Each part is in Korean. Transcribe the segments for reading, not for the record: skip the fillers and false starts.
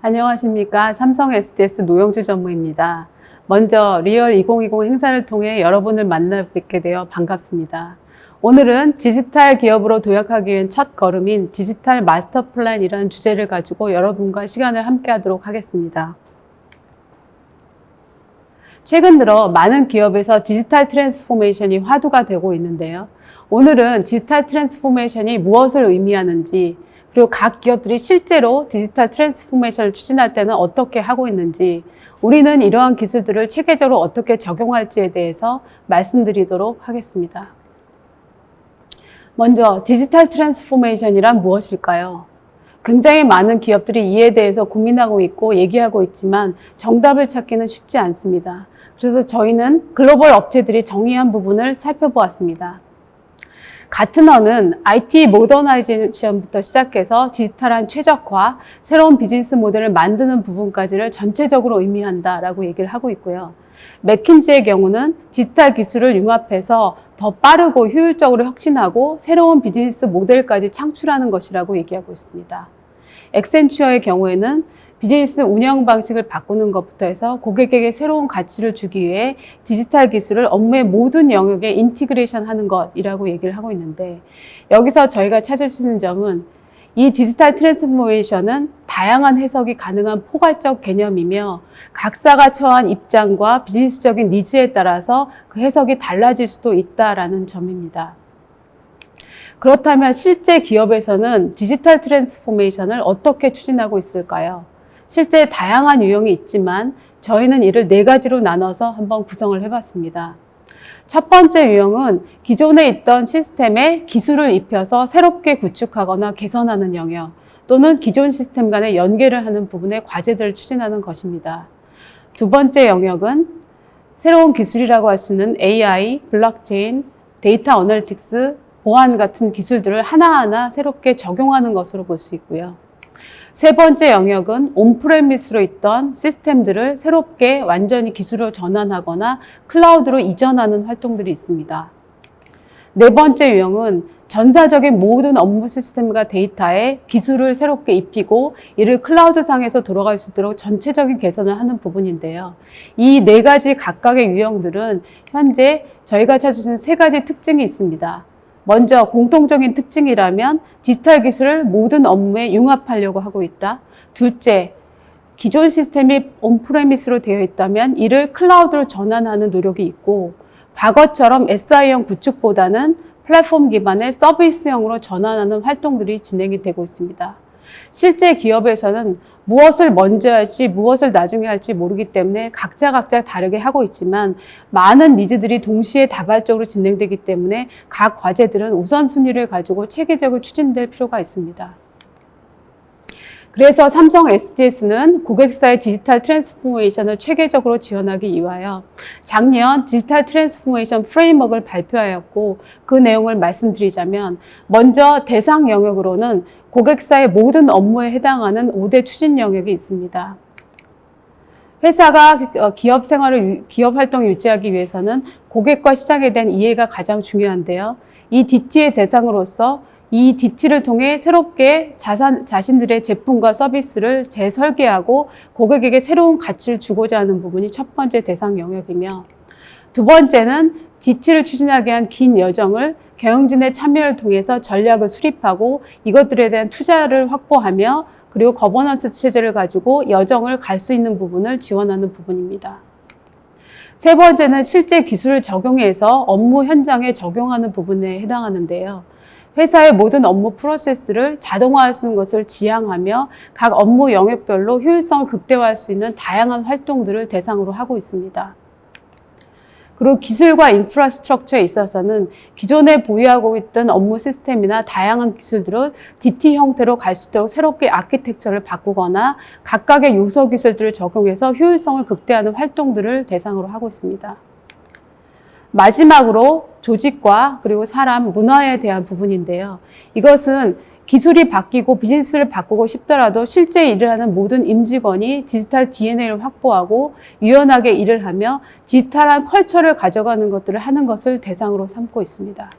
안녕하십니까. 삼성 SDS 노영주 전무입니다. 먼저 리얼 2020 행사를 통해 여러분을 만나 뵙게 되어 반갑습니다. 오늘은 디지털 기업으로 도약하기 위한 첫 걸음인 디지털 마스터 플랜이라는 주제를 가지고 여러분과 시간을 함께 하도록 하겠습니다. 최근 들어 많은 기업에서 디지털 트랜스포메이션이 화두가 되고 있는데요. 오늘은 디지털 트랜스포메이션이 무엇을 의미하는지, 그리고 각 기업들이 실제로 디지털 트랜스포메이션을 추진할 때는 어떻게 하고 있는지, 우리는 이러한 기술들을 체계적으로 어떻게 적용할지에 대해서 말씀드리도록 하겠습니다. 먼저 디지털 트랜스포메이션이란 무엇일까요? 굉장히 많은 기업들이 이에 대해서 고민하고 있고 얘기하고 있지만 정답을 찾기는 쉽지 않습니다. 그래서 저희는 글로벌 업체들이 정의한 부분을 살펴보았습니다. 가트너는 IT 모더나이제이션부터 시작해서 디지털한 최적화, 새로운 비즈니스 모델을 만드는 부분까지를 전체적으로 의미한다라고 얘기를 하고 있고요. 맥킨지의 경우는 디지털 기술을 융합해서 더 빠르고 효율적으로 혁신하고 새로운 비즈니스 모델까지 창출하는 것이라고 얘기하고 있습니다. 액센추어의 경우에는 비즈니스 운영 방식을 바꾸는 것부터 해서 고객에게 새로운 가치를 주기 위해 디지털 기술을 업무의 모든 영역에 인티그레이션 하는 것이라고 얘기를 하고 있는데, 여기서 저희가 찾을 수 있는 점은 이 디지털 트랜스포메이션은 다양한 해석이 가능한 포괄적 개념이며 각사가 처한 입장과 비즈니스적인 니즈에 따라서 그 해석이 달라질 수도 있다라는 점입니다. 그렇다면 실제 기업에서는 디지털 트랜스포메이션을 어떻게 추진하고 있을까요? 실제 다양한 유형이 있지만 저희는 이를 4가지로 나눠서 한번 구성을 해봤습니다. 첫 번째 유형은 기존에 있던 시스템에 기술을 입혀서 새롭게 구축하거나 개선하는 영역, 또는 기존 시스템 간의 연계를 하는 부분의 과제들을 추진하는 것입니다. 두 번째 영역은 새로운 기술이라고 할 수 있는 AI, 블록체인, 데이터 어널리틱스, 보안 같은 기술들을 하나하나 새롭게 적용하는 것으로 볼 수 있고요. 세 번째 영역은 온프레미스로 있던 시스템들을 새롭게 완전히 기술로 전환하거나 클라우드로 이전하는 활동들이 있습니다. 네 번째 유형은 전사적인 모든 업무 시스템과 데이터에 기술을 새롭게 입히고 이를 클라우드상에서 돌아갈 수 있도록 전체적인 개선을 하는 부분인데요. 이 4가지 각각의 유형들은 현재 저희가 찾을 수 있는 3가지 특징이 있습니다. 먼저 공통적인 특징이라면 디지털 기술을 모든 업무에 융합하려고 하고 있다. 둘째, 기존 시스템이 온프레미스로 되어 있다면 이를 클라우드로 전환하는 노력이 있고, 과거처럼 SI형 구축보다는 플랫폼 기반의 서비스형으로 전환하는 활동들이 진행이 되고 있습니다. 실제 기업에서는 무엇을 먼저 할지 무엇을 나중에 할지 모르기 때문에 각자 다르게 하고 있지만 많은 니즈들이 동시에 다발적으로 진행되기 때문에 각 과제들은 우선순위를 가지고 체계적으로 추진될 필요가 있습니다. 그래서 삼성 SDS는 고객사의 디지털 트랜스포메이션을 체계적으로 지원하기 위하여 작년 디지털 트랜스포메이션 프레임워크를 발표하였고, 그 내용을 말씀드리자면 먼저 대상 영역으로는 고객사의 모든 업무에 해당하는 5대 추진 영역이 있습니다. 회사가 기업 활동을 유지하기 위해서는 고객과 시장에 대한 이해가 가장 중요한데요. 이 DT의 대상으로서 이 DT를 통해 새롭게 자신들의 제품과 서비스를 재설계하고 고객에게 새로운 가치를 주고자 하는 부분이 첫 번째 대상 영역이며, 두 번째는 DT를 추진하기 위한 긴 여정을 경영진의 참여를 통해서 전략을 수립하고 이것들에 대한 투자를 확보하며 그리고 거버넌스 체제를 가지고 여정을 갈 수 있는 부분을 지원하는 부분입니다. 세 번째는 실제 기술을 적용해서 업무 현장에 적용하는 부분에 해당하는데요. 회사의 모든 업무 프로세스를 자동화할 수 있는 것을 지향하며 각 업무 영역별로 효율성을 극대화할 수 있는 다양한 활동들을 대상으로 하고 있습니다. 그리고 기술과 인프라스트럭처에 있어서는 기존에 보유하고 있던 업무 시스템이나 다양한 기술들을 DT 형태로 갈 수 있도록 새롭게 아키텍처를 바꾸거나 각각의 요소 기술들을 적용해서 효율성을 극대화하는 활동들을 대상으로 하고 있습니다. 마지막으로 조직과 그리고 사람, 문화에 대한 부분인데요. 이것은 기술이 바뀌고 비즈니스를 바꾸고 싶더라도 실제 일을 하는 모든 임직원이 디지털 DNA를 확보하고 유연하게 일을 하며 디지털한 컬처를 가져가는 것들을 하는 것을 대상으로 삼고 있습니다.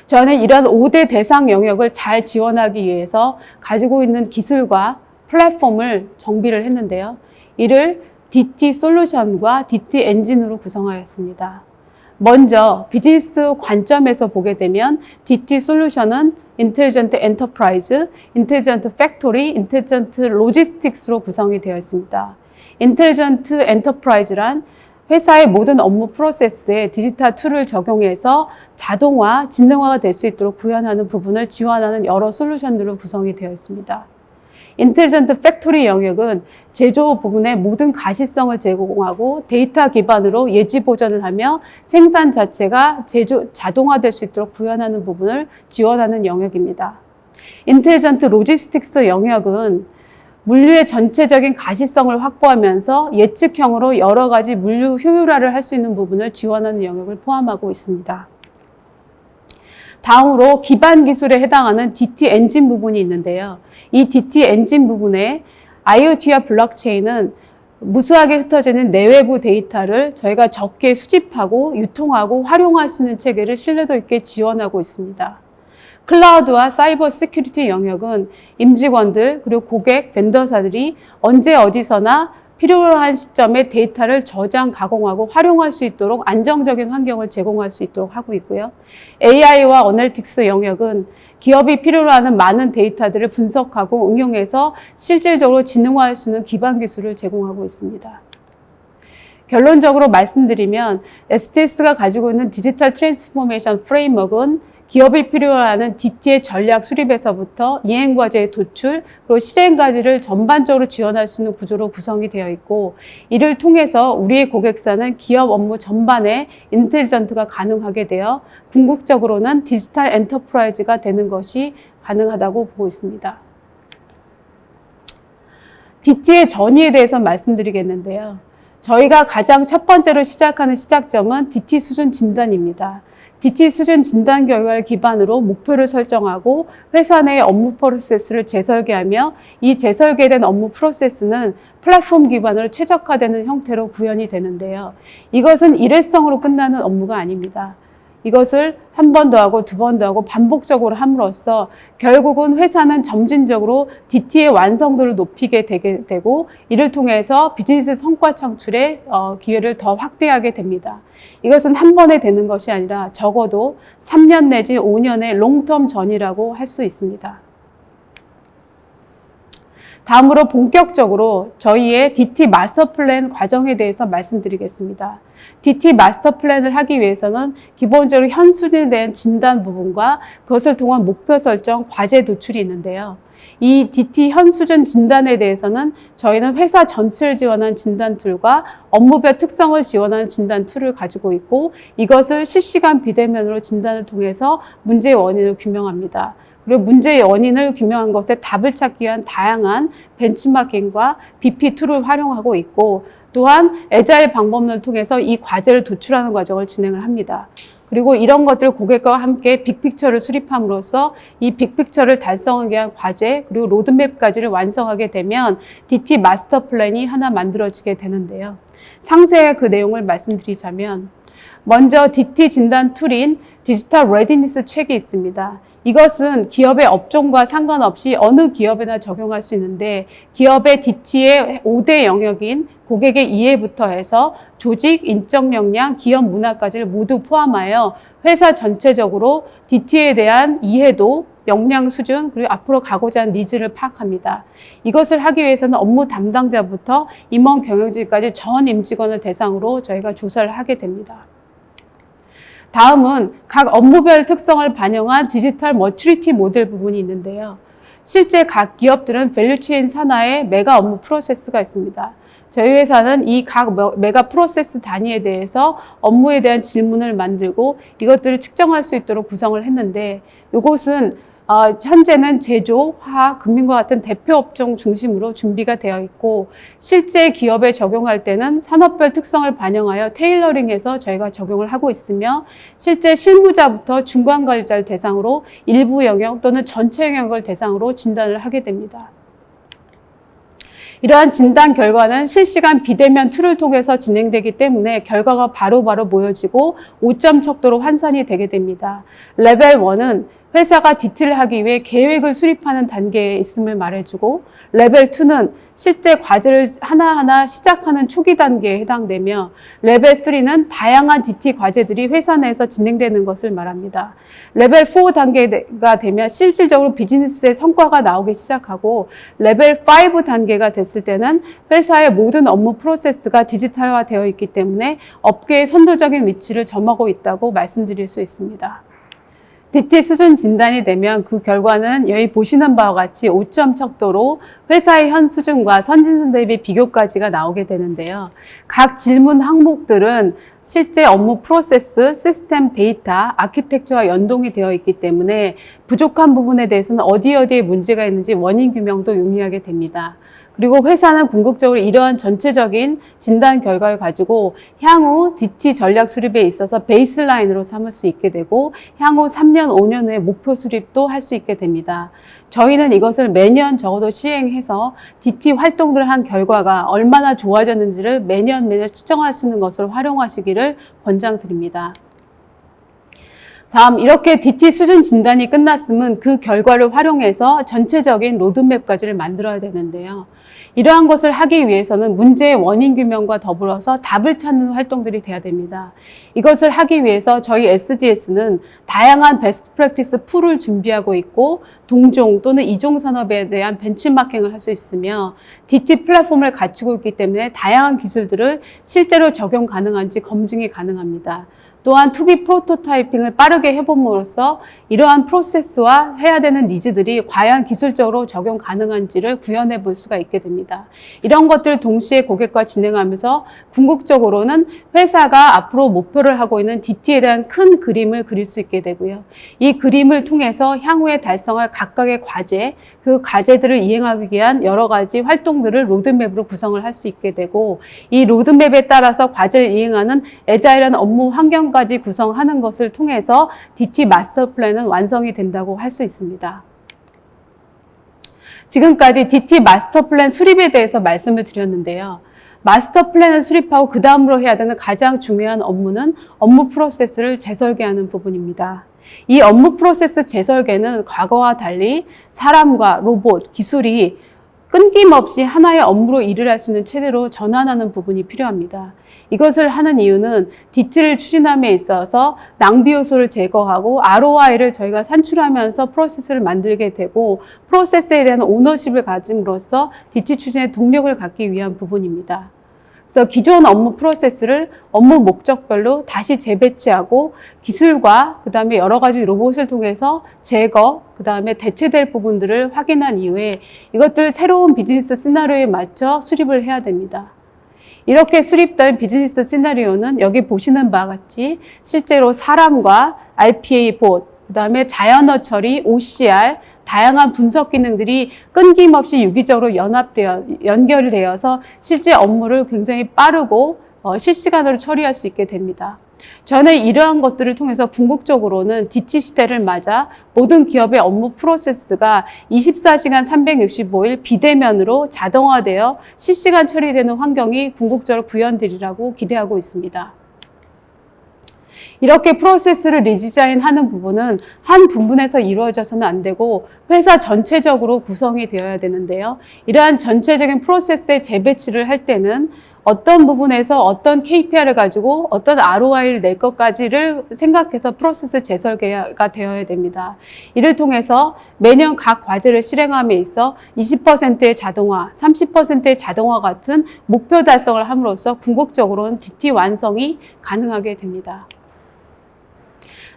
저는 이러한 5대 대상 영역을 잘 지원하기 위해서 가지고 있는 기술과 플랫폼을 정비를 했는데요. 이를 DT 솔루션과 DT 엔진으로 구성하였습니다. 먼저 비즈니스 관점에서 보게 되면 DT 솔루션은 인텔리전트 엔터프라이즈, 인텔리전트 팩토리, 인텔리전트 로지스틱스로 구성이 되어 있습니다. 인텔리전트 엔터프라이즈란 회사의 모든 업무 프로세스에 디지털 툴을 적용해서 자동화, 지능화가 될 수 있도록 구현하는 부분을 지원하는 여러 솔루션들로 구성이 되어 있습니다. 인텔리전트 팩토리 영역은 제조 부분의 모든 가시성을 제공하고 데이터 기반으로 예지 보전을 하며 생산 자체가 자동화될 수 있도록 구현하는 부분을 지원하는 영역입니다. 인텔리전트 로지스틱스 영역은 물류의 전체적인 가시성을 확보하면서 예측형으로 여러 가지 물류 효율화를 할 수 있는 부분을 지원하는 영역을 포함하고 있습니다. 다음으로 기반 기술에 해당하는 DT 엔진 부분이 있는데요. 이 DT 엔진 부분에 IoT와 블록체인은 무수하게 흩어지는 내외부 데이터를 저희가 적게 수집하고 유통하고 활용할 수 있는 체계를 신뢰도 있게 지원하고 있습니다. 클라우드와 사이버 시큐리티 영역은 임직원들 그리고 고객, 벤더사들이 언제 어디서나 필요한 시점에 데이터를 저장, 가공하고 활용할 수 있도록 안정적인 환경을 제공할 수 있도록 하고 있고요. AI와 어널틱스 영역은 기업이 필요로 하는 많은 데이터들을 분석하고 응용해서 실질적으로 지능화할 수 있는 기반 기술을 제공하고 있습니다. 결론적으로 말씀드리면 STS가 가지고 있는 디지털 트랜스포메이션 프레임워크는 기업이 필요로 하는 DT의 전략 수립에서부터 이행과제의 도출, 그리고 실행까지를 전반적으로 지원할 수 있는 구조로 구성이 되어 있고, 이를 통해서 우리의 고객사는 기업 업무 전반에 인텔리전트가 가능하게 되어 궁극적으로는 디지털 엔터프라이즈가 되는 것이 가능하다고 보고 있습니다. DT의 전이에 대해서 말씀드리겠는데요. 저희가 가장 첫 번째로 시작하는 시작점은 DT 수준 진단입니다. DT 수준 진단 결과를 기반으로 목표를 설정하고 회사 내의 업무 프로세스를 재설계하며 이 재설계된 업무 프로세스는 플랫폼 기반으로 최적화되는 형태로 구현이 되는데요. 이것은 일회성으로 끝나는 업무가 아닙니다. 이것을 한 번 더 하고 두 번 더 하고 반복적으로 함으로써 결국은 회사는 점진적으로 DT의 완성도를 높이게 되게 되고, 이를 통해서 비즈니스 성과 창출의 기회를 더 확대하게 됩니다. 이것은 한 번에 되는 것이 아니라 적어도 3년 내지 5년의 롱텀 전이라고 할 수 있습니다. 다음으로 본격적으로 저희의 DT 마스터 플랜 과정에 대해서 말씀드리겠습니다. DT 마스터 플랜을 하기 위해서는 기본적으로 현수준에 대한 진단 부분과 그것을 통한 목표 설정, 과제 도출이 있는데요. 이 DT 현수준 진단에 대해서는 저희는 회사 전체를 지원하는 진단 툴과 업무별 특성을 지원하는 진단 툴을 가지고 있고, 이것을 실시간 비대면으로 진단을 통해서 문제의 원인을 규명합니다. 그리고 문제의 원인을 규명한 것에 답을 찾기 위한 다양한 벤치마킹과 BP 툴을 활용하고 있고, 또한 애자일 방법론을 통해서 이 과제를 도출하는 과정을 진행을 합니다. 그리고 이런 것들을 고객과 함께 빅픽처를 수립함으로써 이 빅픽처를 달성하기 위한 과제 그리고 로드맵까지를 완성하게 되면 DT 마스터 플랜이 하나 만들어지게 되는데요. 상세하게 그 내용을 말씀드리자면, 먼저 DT 진단 툴인 디지털 레디니스 책이 있습니다. 이것은 기업의 업종과 상관없이 어느 기업에나 적용할 수 있는데, 기업의 DT의 5대 영역인 고객의 이해부터 해서 조직, 인적 역량, 기업 문화까지를 모두 포함하여 회사 전체적으로 DT에 대한 이해도, 역량 수준, 그리고 앞으로 가고자 하는 니즈를 파악합니다. 이것을 하기 위해서는 업무 담당자부터 임원 경영진까지 전 임직원을 대상으로 저희가 조사를 하게 됩니다. 다음은 각 업무별 특성을 반영한 디지털 머추리티 모델 부분이 있는데요. 실제 각 기업들은 밸류체인 산하에 메가 업무 프로세스가 있습니다. 저희 회사는 이 각 메가 프로세스 단위에 대해서 업무에 대한 질문을 만들고 이것들을 측정할 수 있도록 구성을 했는데, 이것은 현재는 제조, 화학, 금융과 같은 대표 업종 중심으로 준비가 되어 있고, 실제 기업에 적용할 때는 산업별 특성을 반영하여 테일러링해서 저희가 적용을 하고 있으며, 실제 실무자부터 중간 관리자를 대상으로 일부 영역 또는 전체 영역을 대상으로 진단을 하게 됩니다. 이러한 진단 결과는 실시간 비대면 툴을 통해서 진행되기 때문에 결과가 바로바로 모여지고 5점 척도로 환산이 되게 됩니다. 레벨 1은 회사가 DT를 하기 위해 계획을 수립하는 단계에 있음을 말해주고, 레벨 2는 실제 과제를 하나하나 시작하는 초기 단계에 해당되며, 레벨 3는 다양한 DT 과제들이 회사 내에서 진행되는 것을 말합니다. 레벨 4 단계가 되면 실질적으로 비즈니스의 성과가 나오기 시작하고, 레벨 5 단계가 됐을 때는 회사의 모든 업무 프로세스가 디지털화되어 있기 때문에 업계의 선도적인 위치를 점하고 있다고 말씀드릴 수 있습니다. DT 수준 진단이 되면 그 결과는 여기 보시는 바와 같이 5점 척도로 회사의 현 수준과 선진선 대비 비교까지가 나오게 되는데요. 각 질문 항목들은 실제 업무 프로세스, 시스템, 데이터, 아키텍처와 연동이 되어 있기 때문에 부족한 부분에 대해서는 어디에 문제가 있는지 원인 규명도 용이하게 됩니다. 그리고 회사는 궁극적으로 이러한 전체적인 진단 결과를 가지고 향후 DT 전략 수립에 있어서 베이스라인으로 삼을 수 있게 되고, 향후 3년, 5년 후에 목표 수립도 할 수 있게 됩니다. 저희는 이것을 매년 적어도 시행해서 DT 활동들을 한 결과가 얼마나 좋아졌는지를 매년 측정할 수 있는 것을 활용하시기를 권장드립니다. 다음, 이렇게 DT 수준 진단이 끝났으면 그 결과를 활용해서 전체적인 로드맵까지를 만들어야 되는데요. 이러한 것을 하기 위해서는 문제의 원인 규명과 더불어서 답을 찾는 활동들이 돼야 됩니다. 이것을 하기 위해서 저희 SDS는 다양한 베스트 프랙티스 풀을 준비하고 있고, 동종 또는 이종 산업에 대한 벤치마킹을 할 수 있으며, DT 플랫폼을 갖추고 있기 때문에 다양한 기술들을 실제로 적용 가능한지 검증이 가능합니다. 또한 투비 프로토타이핑을 빠르게 해봄으로써 이러한 프로세스와 해야 되는 니즈들이 과연 기술적으로 적용 가능한지를 구현해 볼 수가 있게 됩니다. 이런 것들을 동시에 고객과 진행하면서 궁극적으로는 회사가 앞으로 목표를 하고 있는 DT에 대한 큰 그림을 그릴 수 있게 되고요. 이 그림을 통해서 향후에 달성할 각각의 과제, 그 과제들을 이행하기 위한 여러 가지 활동들을 로드맵으로 구성을 할 수 있게 되고, 이 로드맵에 따라서 과제를 이행하는 애자일한 업무 환경까지 구성하는 것을 통해서 DT 마스터 플랜은 완성이 된다고 할 수 있습니다. 지금까지 DT 마스터 플랜 수립에 대해서 말씀을 드렸는데요. 마스터 플랜을 수립하고 그 다음으로 해야 되는 가장 중요한 업무는 업무 프로세스를 재설계하는 부분입니다. 이 업무 프로세스 재설계는 과거와 달리 사람과 로봇, 기술이 끊김없이 하나의 업무로 일을 할 수 있는 체제로 전환하는 부분이 필요합니다. 이것을 하는 이유는 DT를 추진함에 있어서 낭비 요소를 제거하고 ROI를 저희가 산출하면서 프로세스를 만들게 되고, 프로세스에 대한 오너십을 가짐으로써 DT 추진의 동력을 갖기 위한 부분입니다. 그래서 기존 업무 프로세스를 업무 목적별로 다시 재배치하고 기술과 그 다음에 여러 가지 로봇을 통해서 제거, 그 다음에 대체될 부분들을 확인한 이후에 이것들을 새로운 비즈니스 시나리오에 맞춰 수립을 해야 됩니다. 이렇게 수립된 비즈니스 시나리오는 여기 보시는 바와 같이 실제로 사람과 RPA 봇, 그 다음에 자연어 처리, OCR, 다양한 분석 기능들이 끊김없이 유기적으로 연결되어서 실제 업무를 굉장히 빠르고 실시간으로 처리할 수 있게 됩니다. 저는 이러한 것들을 통해서 궁극적으로는 DT 시대를 맞아 모든 기업의 업무 프로세스가 24시간 365일 비대면으로 자동화되어 실시간 처리되는 환경이 궁극적으로 구현되리라고 기대하고 있습니다. 이렇게 프로세스를 리디자인하는 부분은 한 부분에서 이루어져서는 안 되고 회사 전체적으로 구성이 되어야 되는데요. 이러한 전체적인 프로세스의 재배치를 할 때는 어떤 부분에서 어떤 KPI를 가지고 어떤 ROI를 낼 것까지를 생각해서 프로세스 재설계가 되어야 됩니다. 이를 통해서 매년 각 과제를 실행함에 있어 20%의 자동화, 30%의 자동화 같은 목표 달성을 함으로써 궁극적으로는 DT 완성이 가능하게 됩니다.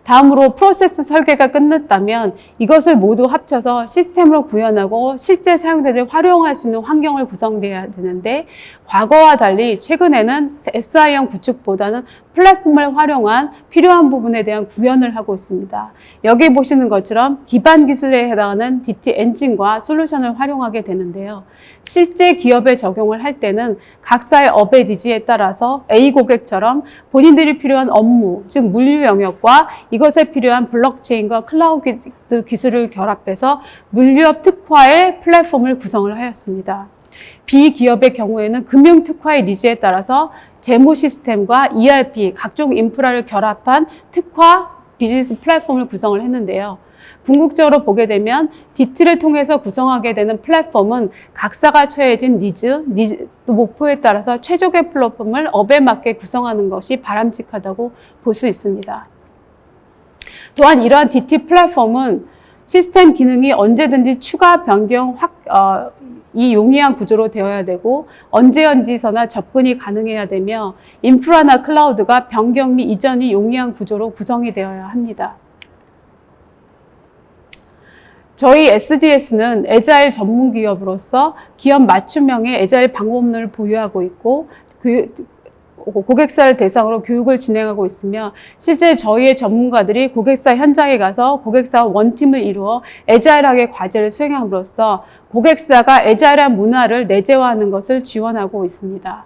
다음으로 프로세스 설계가 끝났다면 이것을 모두 합쳐서 시스템으로 구현하고 실제 사용자들이 활용할 수 있는 환경을 구성해야 되는데, 과거와 달리 최근에는 SI형 구축보다는 플랫폼을 활용한 필요한 부분에 대한 구현을 하고 있습니다. 여기 보시는 것처럼 기반 기술에 해당하는 DT 엔진과 솔루션을 활용하게 되는데요. 실제 기업에 적용을 할 때는 각사의 업의 니즈에 따라서 A 고객처럼 본인들이 필요한 업무, 즉 물류 영역과 이것에 필요한 블록체인과 클라우드 기술을 결합해서 물류업 특화의 플랫폼을 구성을 하였습니다. B기업의 경우에는 금융 특화의 니즈에 따라서 재무 시스템과 ERP, 각종 인프라를 결합한 특화 비즈니스 플랫폼을 구성을 했는데요. 궁극적으로 보게 되면 DT를 통해서 구성하게 되는 플랫폼은 각사가 처해진 니즈, 목표에 따라서 최적의 플랫폼을 업에 맞게 구성하는 것이 바람직하다고 볼 수 있습니다. 또한 이러한 DT 플랫폼은 시스템 기능이 언제든지 추가 변경, 이 용이한 구조로 되어야 되고 언제서나 접근이 가능해야 되며 인프라나 클라우드가 변경 및 이전이 용이한 구조로 구성이 되어야 합니다. 저희 SDS는 애자일 전문 기업으로서 기업 맞춤형의 애자일 방법론을 보유하고 있고 고객사를 대상으로 교육을 진행하고 있으며 실제 저희의 전문가들이 고객사 현장에 가서 고객사와 원팀을 이루어 애자일하게 과제를 수행함으로써 고객사가 애자일한 문화를 내재화하는 것을 지원하고 있습니다.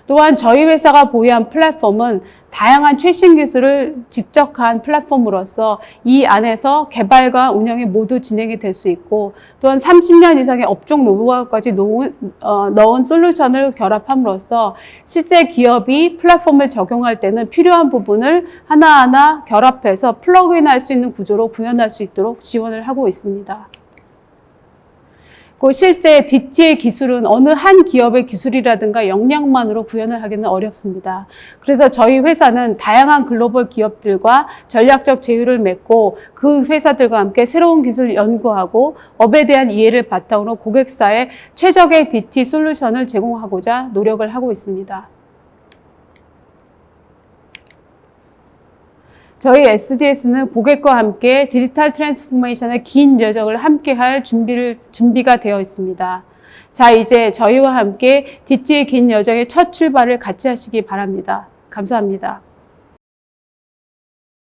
또한 저희 회사가 보유한 플랫폼은 다양한 최신 기술을 집적한 플랫폼으로서 이 안에서 개발과 운영이 모두 진행이 될 수 있고 또한 30년 이상의 업종 노하우까지 넣은 솔루션을 결합함으로써 실제 기업이 플랫폼을 적용할 때는 필요한 부분을 하나하나 결합해서 플러그인할 수 있는 구조로 구현할 수 있도록 지원을 하고 있습니다. 실제 DT의 기술은 어느 한 기업의 기술이라든가 역량만으로 구현을 하기는 어렵습니다. 그래서 저희 회사는 다양한 글로벌 기업들과 전략적 제휴를 맺고 그 회사들과 함께 새로운 기술을 연구하고 업에 대한 이해를 바탕으로 고객사에 최적의 DT 솔루션을 제공하고자 노력을 하고 있습니다. 저희 SDS는 고객과 함께 디지털 트랜스포메이션의 긴 여정을 함께할 준비가 되어 있습니다. 자, 이제 저희와 함께 DT의 긴 여정의 첫 출발을 같이 하시기 바랍니다. 감사합니다.